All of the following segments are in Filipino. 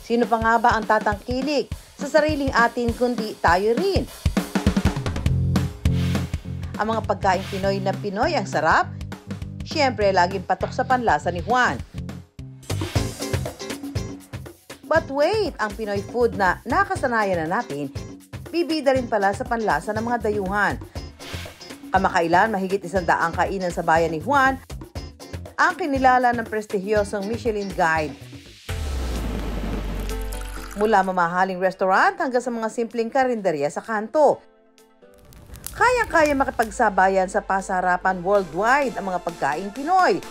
Sino pa nga ba ang tatangkilik sa sariling atin kundi tayo rin? Ang mga pagkain Pinoy na Pinoy ang sarap, siyempre laging patok sa panlasa ni Juan. But wait, ang Pinoy food na nakasanayan na natin, bibida rin pala sa panlasa ng mga dayuhan. Kamakailan, mahigit 100 kainan sa bayan ni Juan ang kinilala ng prestigyosong Michelin Guide. Mula mamahaling restaurant hanggang sa mga simpleng karinderya sa kanto. Kaya-kaya makipagsabayan sa pasarapan worldwide ang mga pagkain Pinoy.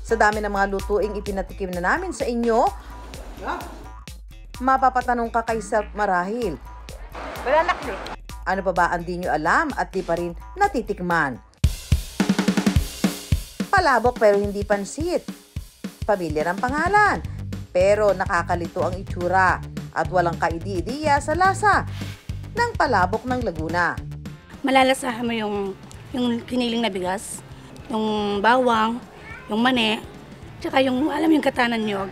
Sa dami ng mga lutuing ipinatikim na namin sa inyo, mapapatanong ka kay self marahil. Wala nakli. Ano pa ba ang di nyo alam at di pa rin natitikman? Palabok pero hindi pansit. Pamilyar ang pangalan, pero nakakalito ang itsura at walang kaidi-idiya sa lasa ng palabok ng Laguna. Malalasahan mo yung kiniling na bigas, yung bawang, yung mani, tsaka yung, alam yung katanan nyo,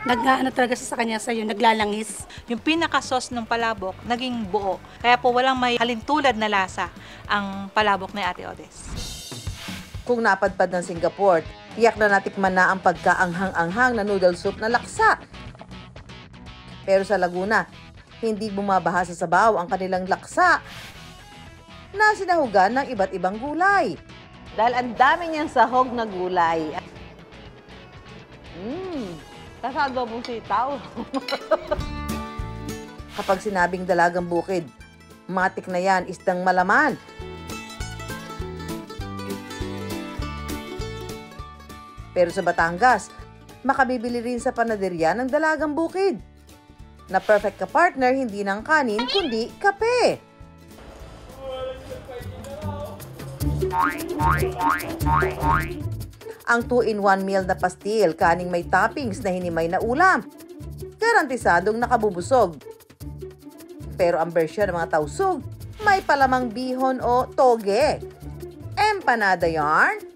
nag-ano talaga sa kanya sa'yo, naglalangis. Yung pinaka-sauce ng palabok, naging buo. Kaya po walang may halintulad na lasa ang palabok ni Ate Odes. Kung napadpad ng Singapore, tiyak na natikman na ang pagkaanghang-anghang na noodle soup na laksa. Pero sa Laguna, hindi bumabaha sa sabaw ang kanilang laksa na sinahugan ng iba't ibang gulay. Dahil ang dami niyang sahog na gulay. Kasado mong sitaw. Kapag sinabing dalagang bukid, matik na yan, isdang malaman. Pero sa Batangas, makabibili rin sa panaderya ng dalagang bukid. Na perfect ka-partner, hindi ng kanin, kundi kape. Ang 2-in-1 meal na pastil, kaning may toppings na hinimay na ulam. Garantisadong nakabubusog. Pero ang bersyon ng mga tausug, may palamang bihon o toge. Empanada yarn?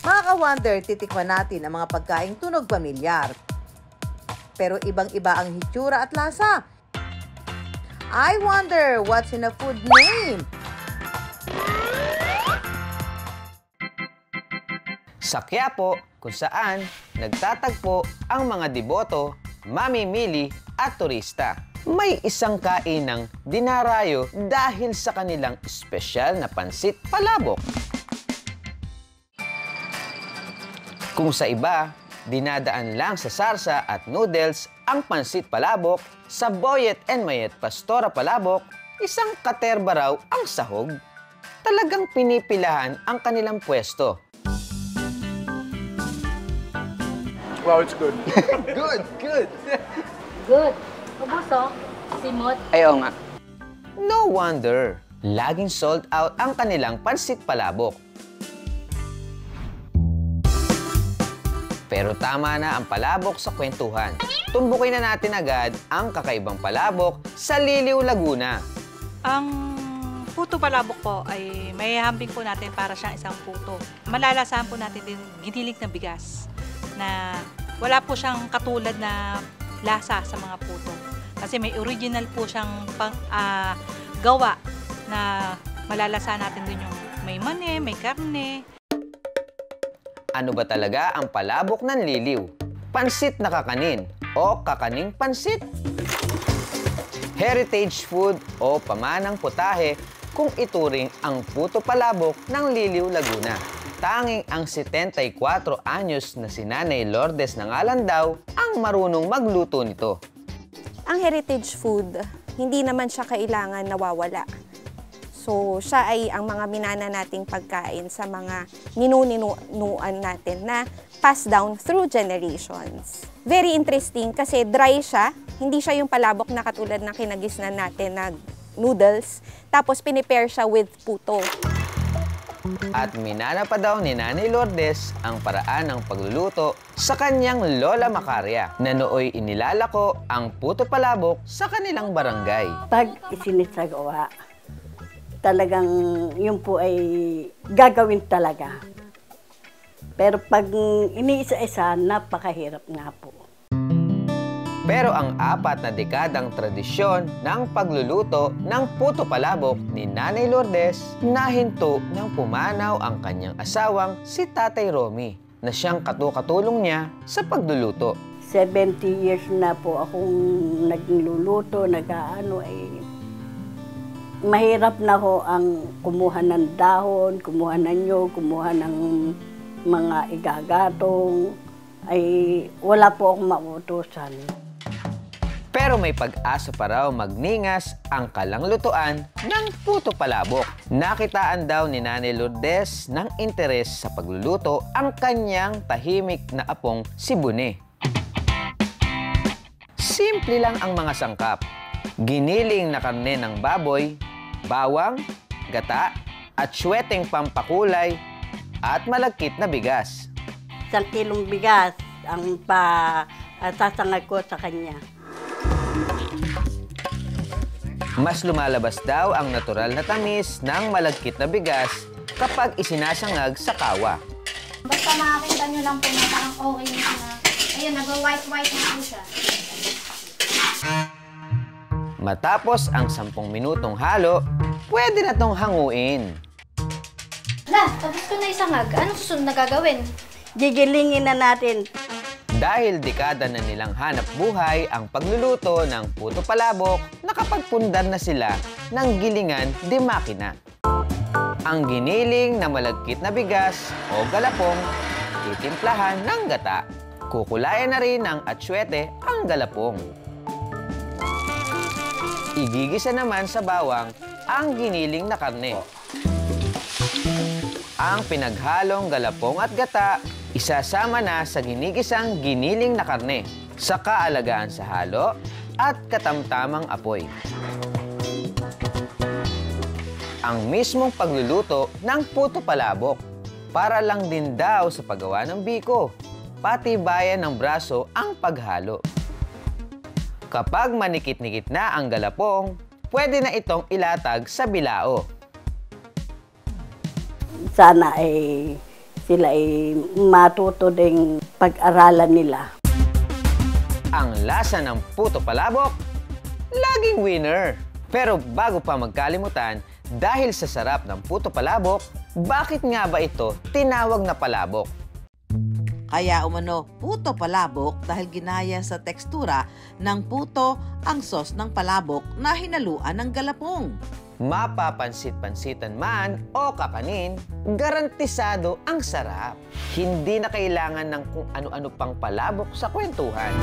Mga ka-wonder, titikman natin ang mga pagkaing tunog pamilyar. Pero ibang-iba ang hitsura at lasa. I wonder what's in a food name? Sa Quiapo, kung saan nagtatagpo ang mga deboto, mamimili at turista. May isang kainang dinarayo dahil sa kanilang espesyal na pansit palabok. Kung sa iba, dinadaan lang sa sarsa at noodles ang pansit palabok, sa Boyet and Mayet Pastora palabok, isang katerba raw ang sahog. Talagang pinipilahan ang kanilang pwesto. Wow, it's good. Good, good. Good. Kubuso, simot. Ayaw nga. No wonder, laging sold out ang kanilang pansit palabok. Pero tama na ang palabok sa kwentuhan. Tumbukin na natin agad ang kakaibang palabok sa Liliw, Laguna. Ang puto palabok po ay may hambing po natin para siyang isang puto. Malalasahan po natin din giniling na bigas na wala po siyang katulad na lasa sa mga puto. Kasi may original po siyang gawa na malalasahan natin din yung may mani, may karne. Ano ba talaga ang palabok ng Liliw? Pansit na kakanin o kakaning pansit? Heritage food o pamanang putahe kung ituring ang puto palabok ng Liliw, Laguna. Tanging ang 74 anyos na si Nanay Lourdes ng Alandaw ang marunong magluto nito. Ang heritage food, hindi naman siya kailangan nawawala. So, siya ay ang mga minana nating pagkain sa mga ninunuan natin na passed down through generations. Very interesting kasi dry siya, hindi siya yung palabok na katulad ng kinagisnan natin na noodles, tapos pinipair siya with puto. At minana pa daw ni Nanay Lourdes ang paraan ng pagluluto sa kanyang Lola Macaria na nooy inilalako ang puto palabok sa kanilang barangay. Pag isinisagawa, talagang yun po ay gagawin talaga. Pero pag iniisa-isa, napakahirap nga po. Pero ang 4 na dekadang tradisyon ng pagluluto ng puto palabok ni Nanay Lourdes, nahinto nang pumanaw ang kanyang asawang si Tatay Romy na siyang katulong niya sa pagluluto. 70 years na po akong nagluluto, mahirap na ho ang kumuha ng dahon, kumuha ng nyog, kumuha ng mga igagatong, ay wala po akong mautusan. Pero may pag-asa pa raw magningas ang kalanglutuan ng puto palabok. Nakitaan daw ni Nanay Lourdes ng interes sa pagluluto ang kanyang tahimik na apong si Bune. Simple lang ang mga sangkap. Giniling na karne ng baboy, bawang, gata, at syweteng pampakulay at malagkit na bigas. 1 kilong bigas ang sasangag ko sa kanya. Mas lumalabas daw ang natural na tamis ng malagkit na bigas kapag isinasangag sa kawa. Basta makakita nyo lang po na parang okay na. Ayun, nag-white-white na po siya. Matapos ang 10 minutong halo, pwede na tong hanguin. Hala, tapos ko na isangag. Anong susunod na gagawin? Gigilingin na natin. Dahil dekada na nilang hanap buhay ang pagluluto ng puto palabok, nakapagpundar na sila ng gilingan de makina. Ang giniling na malagkit na bigas o galapong, titimplahan ng gata. Kukulayan na rin ng atsyete ang galapong. Igigisa naman sa bawang ang giniling na karne. Ang pinaghalong galapong at gata, isasama na sa ginigisang giniling na karne sa kaalagaan sa halo at katamtamang apoy. Ang mismong pagluluto ng puto palabok para lang din daw sa paggawa ng biko, pati bayan ng braso ang paghalo. Kapag manikit-nikit na ang galapong, pwede na itong ilatag sa bilao. Sana sila matuto ding pag-aralan nila. Ang lasa ng puto palabok, laging winner. Pero bago pa magkalimutan, dahil sa sarap ng puto palabok, bakit nga ba ito tinawag na palabok? Kaya umano, puto palabok dahil ginaya sa tekstura ng puto ang sauce ng palabok na hinaluan ng galapong. Mapapansit-pansitan man o kakanin, garantisado ang sarap. Hindi na kailangan ng kung ano-ano pang palabok sa kwentuhan.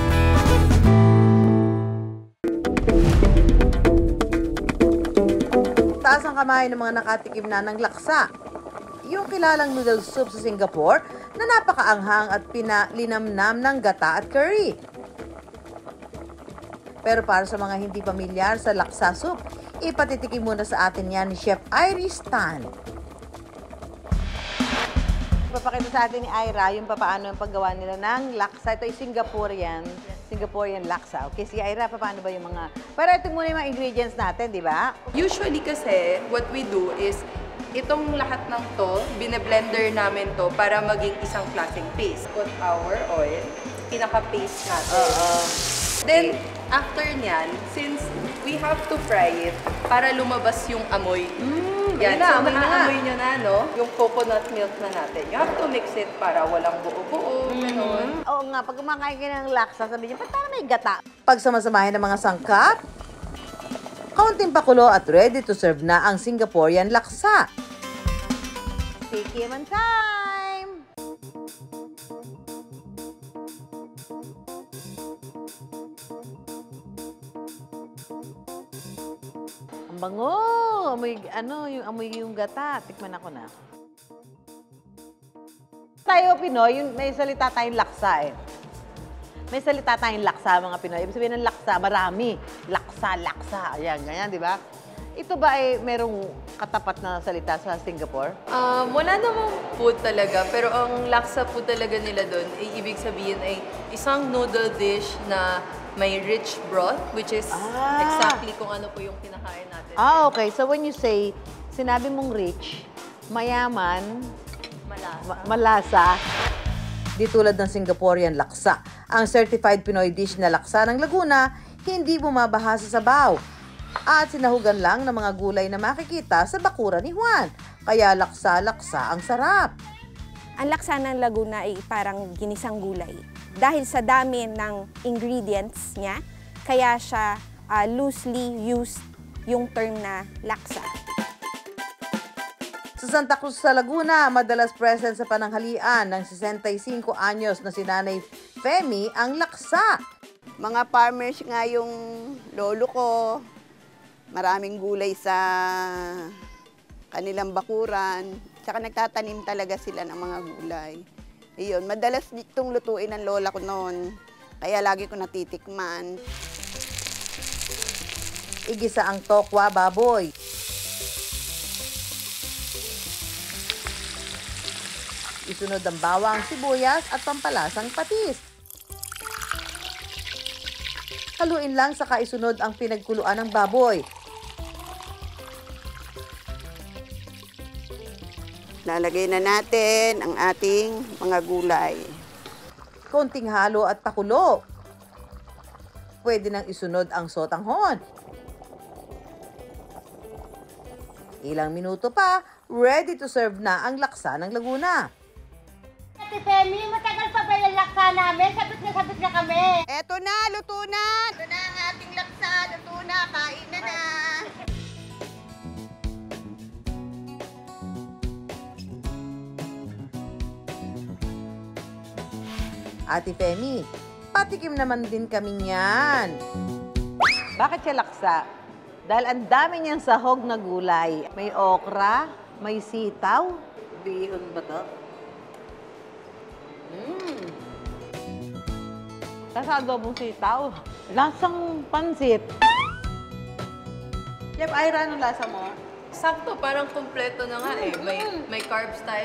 Taas ang kamay ng mga nakatikim na ng laksa. Yung kilalang noodle soup sa Singapore na napakaanghang at pinalinamnam ng gata at curry. Pero para sa mga hindi pamilyar sa laksa soup, ipatitikim muna sa atin yan ni Chef Iris Tan. Papakita sa atin ni Ira yung paano yung paggawa nila ng laksa. Ito ay Singaporean laksa. Okay, si Ira, paano ba yung mga... Pero ito muna yung mga ingredients natin, di ba? Usually kasi, what we do is, itong lahat ng to, bine-blender namin to para maging isang klaseng paste. Put our oil, pinaka-paste natin. Then, after nyan, since we have to fry it, para lumabas yung amoy. Yan, so maamoy nyo na, no? Yung coconut milk na natin. You have to mix it para walang buo-buo, gano'n. Oo nga, pag kumakain ka ng laksa, sabi niyo, ba't parang may gata? Pag samasamahin ng mga sangkap, kaunting pakulo at ready to serve na ang Singaporean laksa. Tikiman time! Ang bango! Amoy, amoy yung gata. Tikman ako na. Tayo, Pinoy, may salita tayong laksa eh. May salita tayong laksa, mga Pinoy. Ibig sabihin ng laksa, marami. Laksa. Ayan, ganyan, di ba? Ito ba ay merong katapat na salita sa Singapore? Wala namang food talaga, pero ang laksa po talaga nila doon, ibig sabihin ay isang noodle dish na may rich broth, which is exactly kung ano po yung kinakain natin. Okay. So when you say, sinabi mong rich, mayaman, malasa. Di tulad ng Singaporean laksa, ang certified Pinoy dish na laksa ng Laguna hindi bumabaha sa sabaw at sinahugan lang ng mga gulay na makikita sa bakuran ni Juan. Kaya laksa-laksa ang sarap. Ang laksa ng Laguna ay parang ginisang gulay. Dahil sa dami ng ingredients niya, kaya siya loosely used yung term na laksa. Sa Santa Cruz sa Laguna, madalas present sa pananghalian ng 65 anyos na si Nanay Femi ang laksa. Mga farmers nga yung lolo ko, maraming gulay sa kanilang bakuran, tsaka nagtatanim talaga sila ng mga gulay. Iyon, madalas itong lutuin ng lola ko noon, kaya lagi ko natitikman. Igisa ang tokwa baboy. Isunod ang bawang, sibuyas at pampalasang patis. Haluin lang saka isunod ang pinagkuluan ng baboy. Lalagay na natin ang ating mga gulay. Konting halo at pakulo. Pwede nang isunod ang sotanghon. Ilang minuto pa, ready to serve na ang laksa ng Laguna. Ate Femi, matagal pa ba yung laksa namin? Sabit na kami. Eto na, luto na! Ito na ang ating laksa, luto na, kain na na! Ate Femi, patikim naman din kami niyan. Bakit siya laksa? Dahil ang dami niyang sahog na gulay. May okra, may sitaw. Bihon ba to? Lasa adobong sitaw. Lasang pansit. Chef Ira, anong lasa mo? Sakto, parang kumpleto na nga eh. May carbs tayo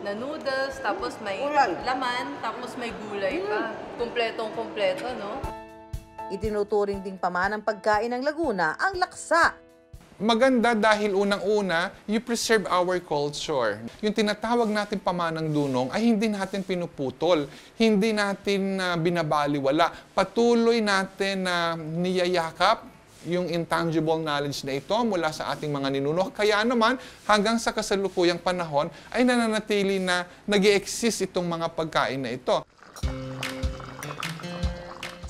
na noodles, tapos may laman, tapos may gulay pa. Kumpletong-kumpleto, no? Itinuturing ding pamanang pagkain ng Laguna ang laksa. Maganda dahil unang-una, you preserve our culture. Yung tinatawag natin pamanang dunong ay hindi natin pinuputol, hindi natin binabaliwala. Patuloy natin na niyayakap yung intangible knowledge na ito mula sa ating mga ninuno. Kaya naman, hanggang sa kasalukuyang panahon, ay nananatili na nag-i-exist itong mga pagkain na ito.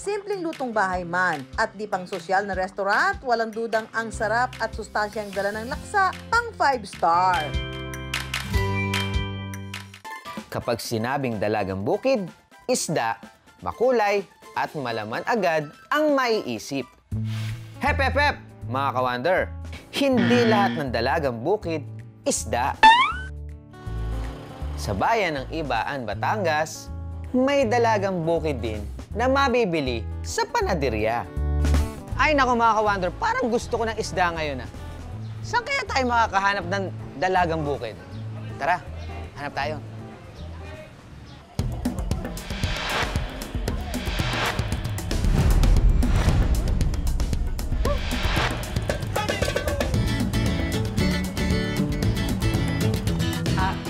Simpleng lutong bahay man at di pang sosyal na restaurant, walang dudang ang sarap at sustansyang dala ng laksa pang 5-star. Kapag sinabing dalagang bukid, isda, makulay, at malaman agad ang maiisip. Hep, hep, hep, mga ka-wonder! Hindi lahat ng dalagang bukid, isda. Sa bayan ng Ibaan, Batangas, may dalagang bukid din na mabibili sa panaderya. Ay nako mga ka-wonder, parang gusto ko ng isda ngayon. Saan kaya tayo makakahanap ng dalagang bukid? Tara, hanap tayo.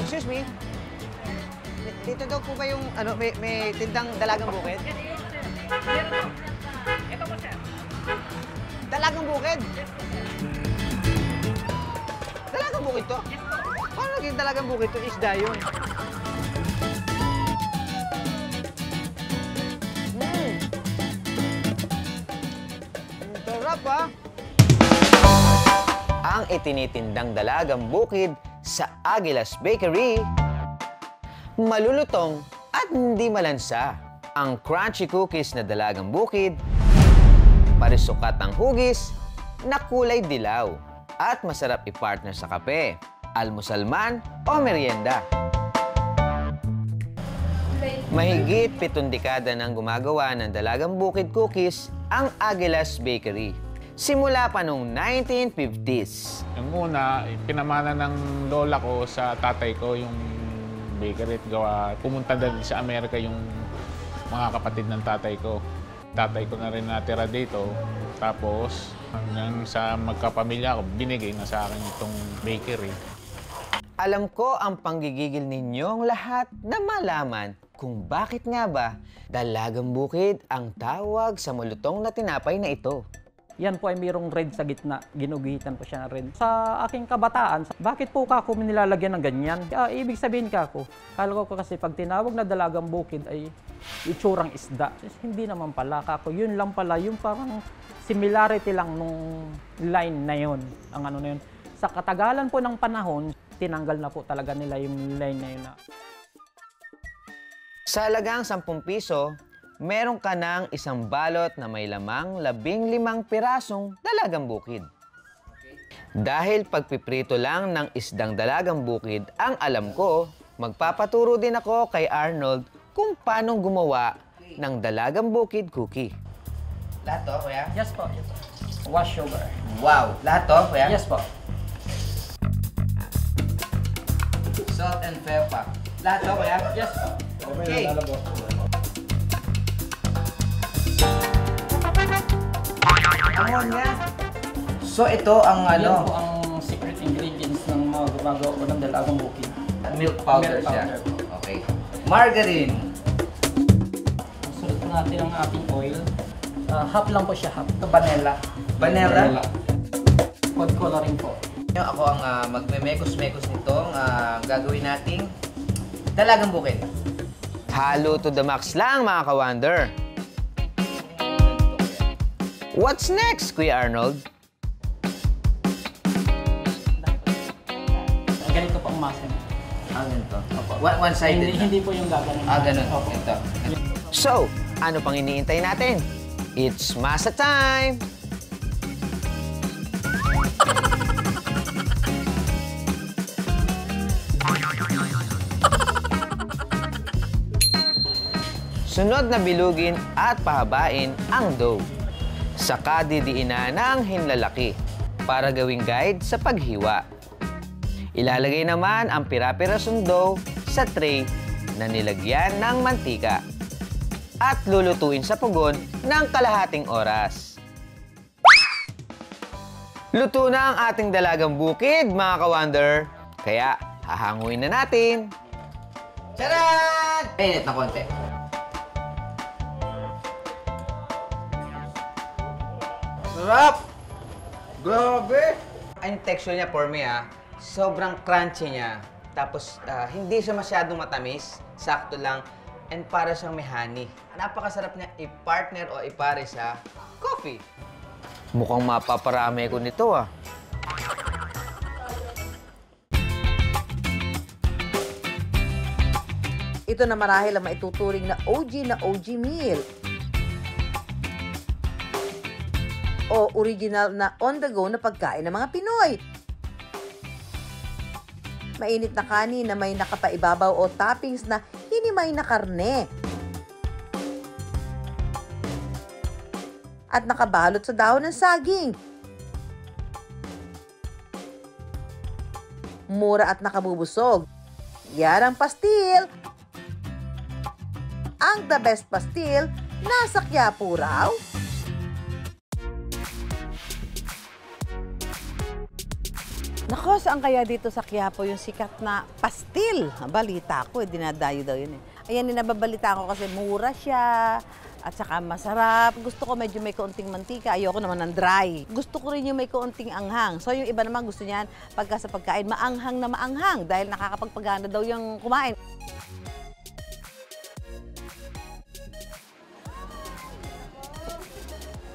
Excuse me? Dito daw po ba yung may tindang dalagang bukid? Ito po, sir. Dalagang bukid? Dalagang bukid to? Paano naging dalagang bukid to? Isda yun. Sarap ah! Ang itinitindang dalagang bukid sa Aguilas Bakery, malulutong at hindi malansa. Ang crunchy cookies na dalagang bukid, parisukat ang hugis na kulay dilaw at masarap i-partner sa kape, almusal man o merienda. Mahigit 7 dekada nang gumagawa ng dalagang bukid cookies ang Aguilas Bakery. Simula pa noong 1950s. Yung una, pinamana ng lola ko sa tatay ko yung bakery at gawa. Pumunta din sa Amerika yung mga kapatid ng tatay ko. Tatay ko na rin natira dito. Tapos hanggang sa magkapamilya ko, binigay na sa akin itong bakery. Alam ko ang panggigigil ninyong lahat na malaman kung bakit nga ba dalagang bukid ang tawag sa malutong na tinapay na ito. Yan po ay mayroong red sa gitna. Ginuguhitan po siya ng red. Sa aking kabataan, bakit po kako nilalagyan ng ganyan? Ibig sabihin kako, kala ko kasi pag tinawag na dalagang bukid ay itsurang isda. Hindi naman pala kako. Yun lang pala, yung parang similarity lang nung line na yun. Ang ano na yun. Sa katagalan po ng panahon, tinanggal na po talaga nila yung line na yun. Sa halagang 10 piso, meron ka ng isang balot na may lamang 15 pirasong dalagang bukid. Dahil pagpiprito lang ng isdang dalagang bukid ang alam ko, magpapaturo din ako kay Arnold kung paano gumawa ng dalagang bukid cookie. Lahat to, kuya? Yes po. Wash sugar. Wow! Lahat to, kuya? Yes po. Salt and pepper. Lahat to, kuya? Yes po. Okay. Amon nga. So ito ang Yan ano? po ang secret ingredients ng mga gumagawa ko ng dalagang bukid. Milk powder Milk siya. powder. Okay. Margarine. Sulit po natin ang ating oil. Half lang po siya, half. Ito Vanilla. Vanilla? Food coloring po. Ako ang magme-mekos-mekos nitong gagawin nating dalagang bukid. Halo to the max lang, mga ka-wonder. What's next, Kuya Arnold? Ganito po ang masa niya. Ganito. One-sided Hindi po yung gaganon. Ganun. Ito. So, ano pang iniintay natin? It's masa time! Sunod na bilugin at pahabain ang dough. Saka didiinan ng hinlalaki para gawing guide sa paghiwa. Ilalagay naman ang pira-pirasong dough sa tray na nilagyan ng mantika at lulutuin sa pugon ng kalahating oras. Luto na ang ating dalagang bukid, mga ka-wonder. Kaya hahanguin na natin. Tcharan! Init na konti. Sarap! Grabe! Ang texture niya for me, sobrang crunchy niya. Tapos, hindi siya masyadong matamis. Sakto lang. And para siyang may honey. Napakasarap niya i-partner o ipare sa coffee. Mukhang mapaparami ko nito, Ito na marahil ang maituturing na OG meal. O original na on-the-go na pagkain ng mga Pinoy. Mainit na kanin na may nakapaibabaw o toppings na hinimay na karne. At nakabalot sa dahon ng saging. Mura at nakabubusog. Yan ang pastil. Ang the best pastil nasa Quiapo raw. Nako, saan kaya dito sa Quiapo yung sikat na pastil? Balita ko, dinadayo daw yun . Ayan, nababalita ko kasi mura siya at saka masarap. Gusto ko medyo may kaunting mantika, ayoko naman ng dry. Gusto ko rin yung may kaunting anghang. So yung iba naman gusto niyan pagka sa pagkain, maanghang na maanghang dahil nakakapagpagana daw yung kumain.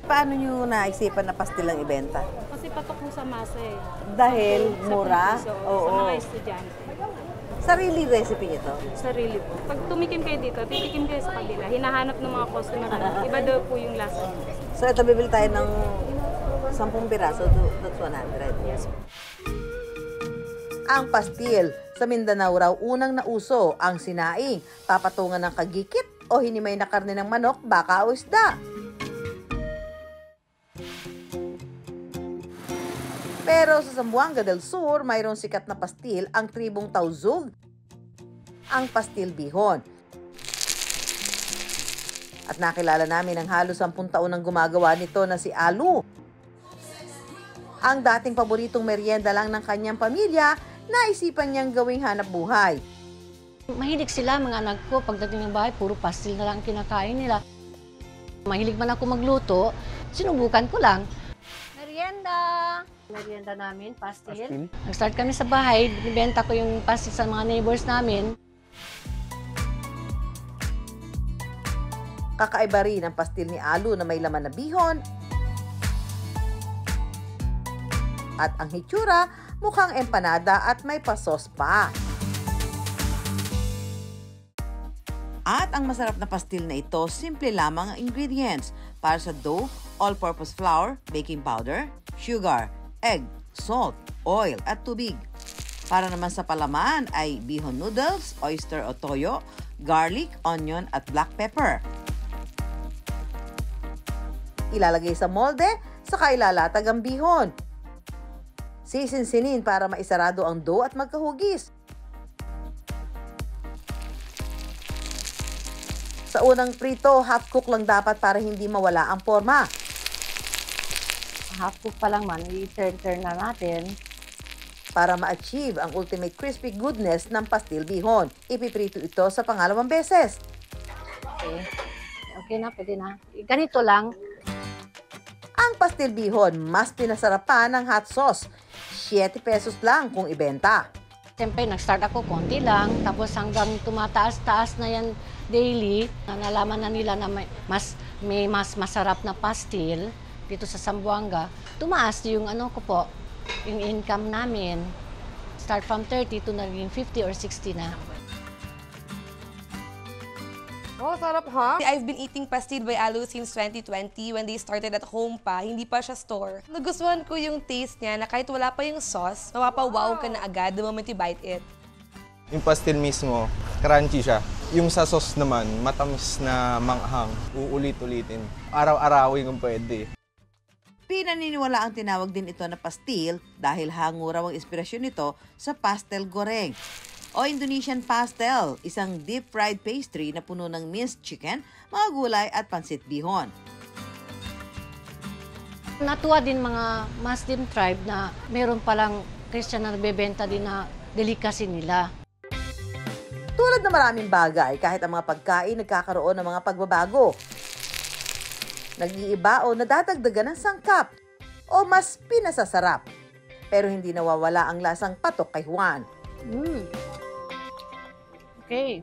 Paano nyo naisipan na pastil ang ibenta? Kasi patok mo sa masa Dahil mura? Oo. Sa mga estudyante. Sarili recipe nito? Sarili po. Pag tumikim kayo dito, titikim kayo sa kabila. Hinahanap ng mga customer na iba daw po yung lasa. So ito, bibili tayo ng 10 piraso, that's 100. Yes. Ang pastil, sa Mindanao raw unang nauso ang sinaing, papatungan ng kagikit o hinimay na karne ng manok, baka o isda. Pero sa Zamboanga del Sur, mayroong sikat na pastil ang tribong Tauzug, ang pastil bihon. At nakilala namin ang halos 10 taon ang gumagawa nito na si Alu. Ang dating paboritong merienda lang ng kanyang pamilya, naisipan niyang gawing hanap buhay. Mahilig sila, mga anak ko, pagdating ng bahay, puro pastil na lang kinakain nila. Mahilig man ako magluto, sinubukan ko lang. Merienda! Merienda namin, pastil. Nag-start kami sa bahay, binibenta ko yung pastil sa mga neighbors namin. Kakaiba rin ang pastil ni Alu na may laman na bihon. At ang hitsura, mukhang empanada at may pasos pa. At ang masarap na pastil na ito, simple lamang ang ingredients. Para sa dough, all-purpose flour, baking powder, sugar, egg, salt, oil at tubig. Para naman sa palaman ay bihon noodles, oyster o toyo, garlic, onion at black pepper. Ilalagay sa molde, saka ilalatag ang bihon. Sisinsinin para maisarado ang dough at magkahugis. Sa unang prito, half cook lang dapat para hindi mawala ang forma. Half cook pa lang man, i-turn na natin. Para ma-achieve ang ultimate crispy goodness ng pastil bihon, ipiprito ito sa pangalawang beses. Okay. Okay na, pwede na. Ganito lang. Ang pastil bihon, mas pinasarapan ng hot sauce. 7 pesos lang kung ibenta. Siyempre, nag-start ako konti lang, tapos hanggang tumataas-taas na yan daily, nalaman na nila na may mas masarap na pastil dito sa Zamboanga. Tumaas yung yung income namin. Start from 30 to naging 50 or 60 na. Oh, sarap ha? I've been eating pastil by Alu since 2020 when they started at home pa, hindi pa siya store. Nagustuhan ko yung taste niya na kahit wala pa yung sauce, mapapawaw ka na agad the moment you bite it. Yung pastil mismo, crunchy siya. Yung sa sauce naman, matamis na manghang. Uulit-ulitin. Araw-arawin kung pwede. Pinaniniwala ang tinawag din ito na pastil dahil hango raw ang inspirasyon nito sa pastel goreng o Indonesian pastel, isang deep-fried pastry na puno ng minced chicken, mga gulay at pansit bihon. Natuwa din mga Muslim tribe na meron palang Christian na nagbebenta din na delicacy nila. Tulad ng maraming bagay, kahit ang mga pagkain nagkakaroon ng mga pagbabago. Nag-iiba o nadadagdagan ng sangkap o mas pinasasarap. Pero hindi nawawala ang lasang patok kay Juan. Okay.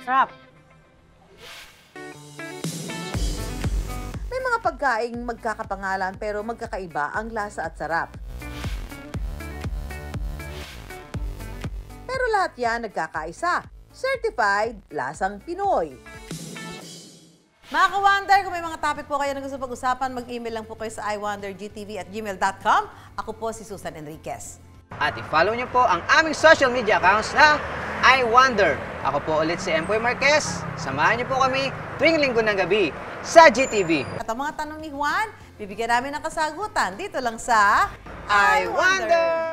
Sarap. May mga pagkaing magkakapangalan pero magkakaiba ang lasa at sarap. Pero lahat yan nagkakaisa. Certified lasang Pinoy. Mga ka-Wonder, kung may mga topic po kayo na gusto pag-usapan, mag-email lang po kayo sa iwondergtv@gmail.com. Ako po si Susan Enriquez. At i-follow niyo po ang aming social media accounts na I Wonder. Ako po ulit si Empoy Marquez. Samahan niyo po kami tuwing linggo ng gabi sa GTV. At ang mga tanong ni Juan, bibigyan namin ng kasagutan dito lang sa I Wonder!